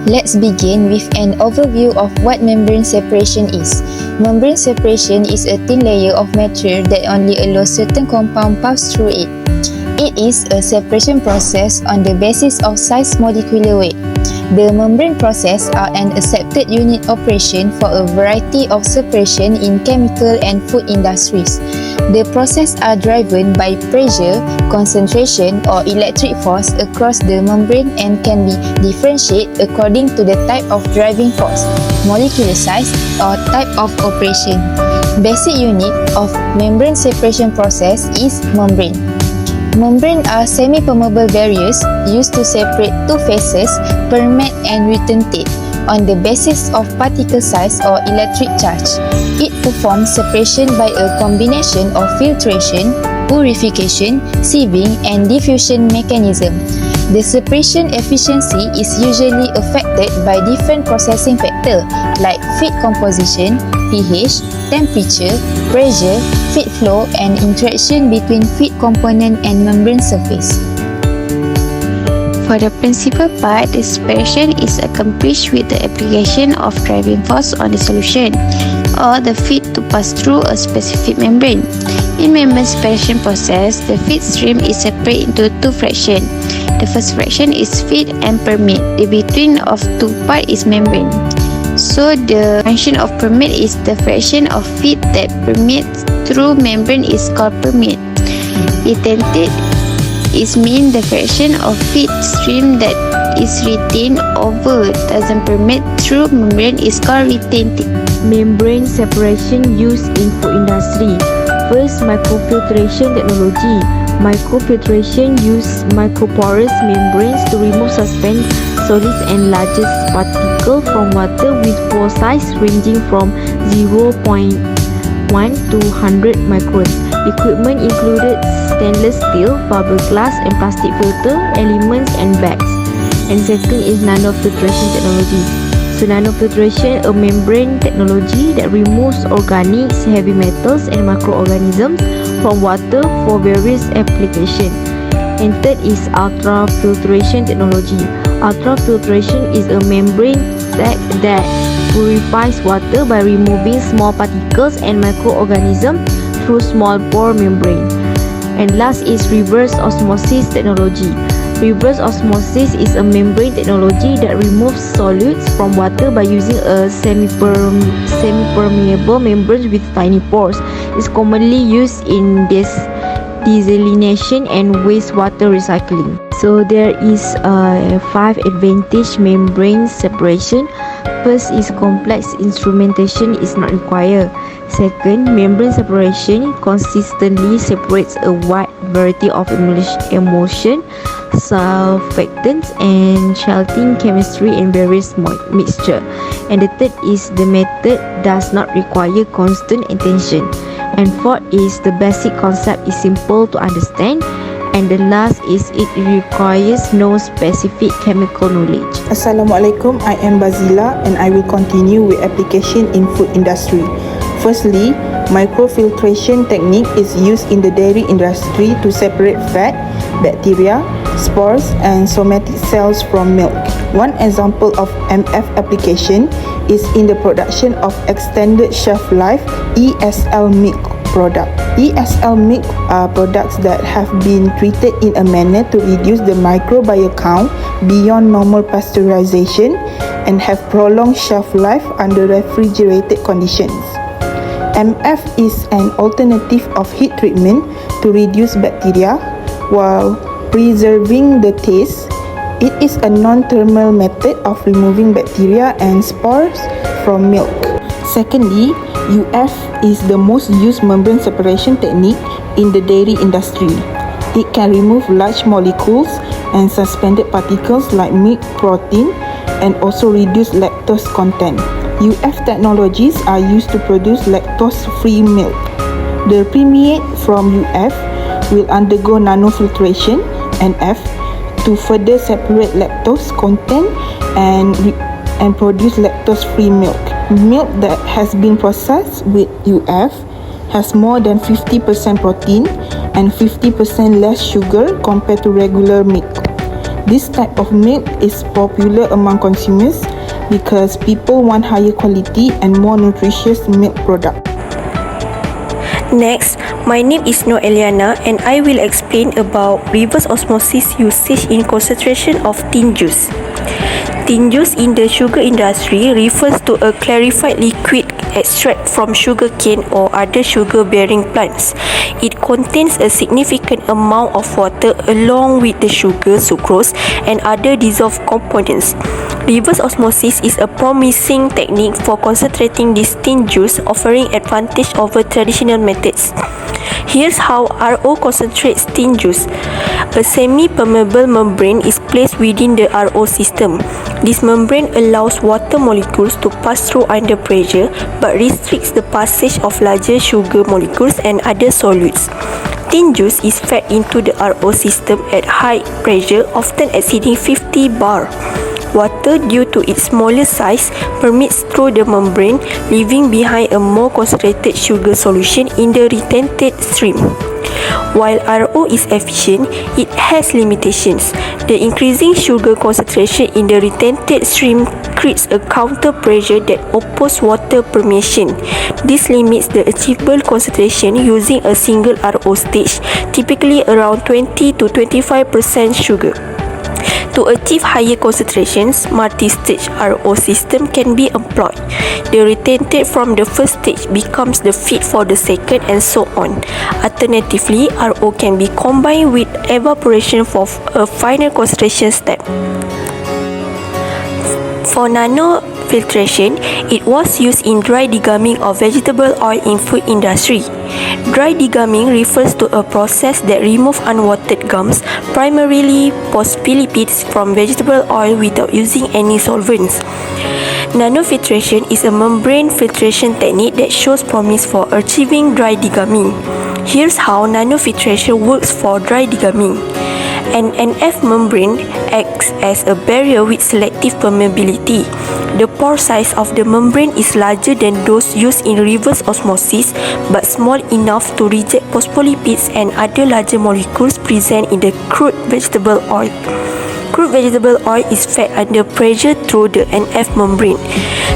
Let's begin with an overview of what membrane separation is. Membrane separation is a thin layer of material that only allows certain compound pass through it. It is a separation process on the basis of size molecular weight. The membrane process are an accepted unit operation for a variety of separation in chemical and food industries. The process are driven by pressure, concentration or electric force across the membrane and can be differentiated according to the type of driving force, molecular size or type of operation. Basic unit of membrane separation process is membrane. Membrane are semi-permeable barriers used to separate two phases, permeate and retentate, on the basis of particle size or electric charge. It performs separation by a combination of filtration, purification, sieving and diffusion mechanism. The separation efficiency is usually affected by different processing factors like feed composition, pH, temperature, pressure, feed flow and interaction between feed component and membrane surface. For the principal part, the separation is accomplished with the application of driving force on the solution or the feed to pass through a specific membrane. In membrane separation process, the feed stream is separated into two fractions. The first fraction is feed and permeate. The between of two parts is membrane. So the fraction of permeate is the fraction of feed that permeates through membrane is called permeate. Retentate is mean the fraction of feed stream that is retained over doesn't permeate through membrane is called retentate. Membrane separation used in food industry. First, microfiltration technology. Microfiltration use microporous membranes to remove suspended solids and largest particles from water with pore size ranging from 0.1 to 100 microns. Equipment included stainless steel, fiberglass and plastic filter, elements and bags. And second is nanofiltration technology. So nanofiltration, a membrane technology that removes organics, heavy metals and microorganisms from water for various applications. And third is ultrafiltration technology. Ultrafiltration is a membrane that purifies water by removing small particles and microorganisms through small pore membrane. And last is reverse osmosis technology. Reverse osmosis is a membrane technology that removes solids from water by using a semi-permeable membrane with tiny pores. It's commonly used in desalination and wastewater recycling. So there is 5 advantage membrane separation. First is complex instrumentation is not required. Second, membrane separation consistently separates a wide variety of emulsion, surfactants and shelting chemistry in various mixture. And the third is the method does not require constant attention. And fourth is the basic concept is simple to understand. And the last is it requires no specific chemical knowledge. Assalamualaikum, I am Bazila and I will continue with application in food industry. Firstly, microfiltration technique is used in the dairy industry to separate fat, bacteria, spores and somatic cells from milk. One example of MF application is in the production of extended shelf life ESL milk product. ESL milk are products that have been treated in a manner to reduce the microbial count beyond normal pasteurization and have prolonged shelf life under refrigerated conditions. MF is an alternative of heat treatment to reduce bacteria while preserving the taste. It is a non-thermal method of removing bacteria and spores from milk. Secondly, UF is the most used membrane separation technique in the dairy industry. It can remove large molecules and suspended particles like milk protein and also reduce lactose content. UF technologies are used to produce lactose-free milk. The permeate from UF will undergo nanofiltration NF to further separate lactose content and produce lactose-free milk. Milk that has been processed with UF has more than 50% protein and 50% less sugar compared to regular milk. This type of milk is popular among consumers because people want higher quality and more nutritious milk product. Next, my name is Noor Eliana and I will explain about reverse osmosis usage in concentration of tin juice. Tin juice in the sugar industry refers to a clarified liquid extract from sugar cane or other sugar-bearing plants. It contains a significant amount of water along with the sugar, sucrose, and other dissolved components. Reverse osmosis is a promising technique for concentrating this tin juice, offering advantage over traditional methods. Here's how RO concentrates tin juice. A semi-permeable membrane is placed within the RO system. This membrane allows water molecules to pass through under pressure but restricts the passage of larger sugar molecules and other solutes. Tin juice is fed into the RO system at high pressure, often exceeding 50 bar. Water, due to its smaller size, permeates through the membrane, leaving behind a more concentrated sugar solution in the retentate stream. While RO is efficient, it has limitations. The increasing sugar concentration in the retentate stream creates a counter pressure that opposes water permeation. This limits the achievable concentration using a single RO stage, typically around 20 to 25% sugar. To achieve higher concentrations, multi-stage RO system can be employed. The retentate from the first stage becomes the feed for the second and so on. Alternatively, RO can be combined with evaporation for a final concentration step. For nanofiltration, it was used in dry degumming of vegetable oil in food industry. Dry degumming refers to a process that removes unwanted gums, primarily phospholipids, from vegetable oil without using any solvents. Nanofiltration is a membrane filtration technique that shows promise for achieving dry degumming. Here's how nanofiltration works for dry degumming. An NF membrane acts as a barrier with selective permeability. The pore size of the membrane is larger than those used in reverse osmosis, but small enough to reject phospholipids and other larger molecules present in the crude vegetable oil. Crude vegetable oil is fed under pressure through the NF membrane.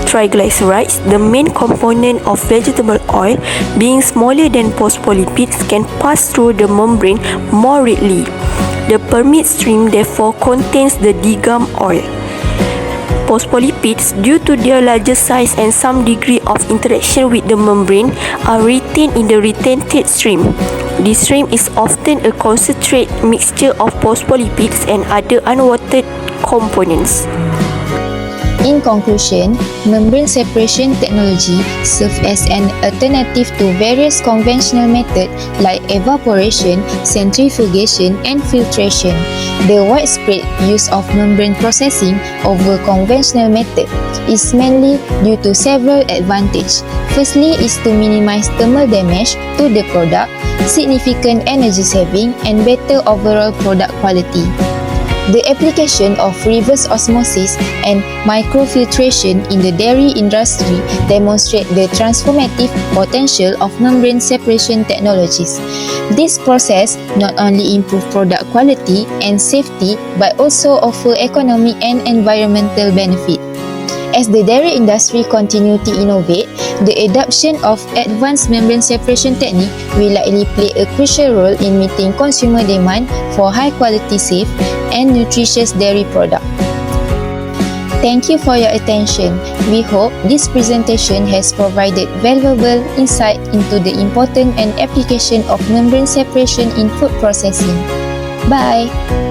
Triglycerides, the main component of vegetable oil, being smaller than phospholipids, can pass through the membrane more readily. The permeate stream therefore contains the degummed oil. Phospholipids, due to their larger size and some degree of interaction with the membrane, are retained in the retentate stream. This stream is often a concentrate mixture of phospholipids and other unwanted components. In conclusion, membrane separation technology serves as an alternative to various conventional methods like evaporation, centrifugation, and filtration. The widespread use of membrane processing over conventional methods is mainly due to several advantages. Firstly is to minimize thermal damage to the product, significant energy saving, and better overall product quality. The application of reverse osmosis and microfiltration in the dairy industry demonstrate the transformative potential of membrane separation technologies. This process not only improves product quality and safety but also offers economic and environmental benefit. As the dairy industry continues to innovate, the adoption of advanced membrane separation technique will likely play a crucial role in meeting consumer demand for high-quality, safe, and nutritious dairy products. Thank you for your attention. We hope this presentation has provided valuable insight into the importance and application of membrane separation in food processing. Bye!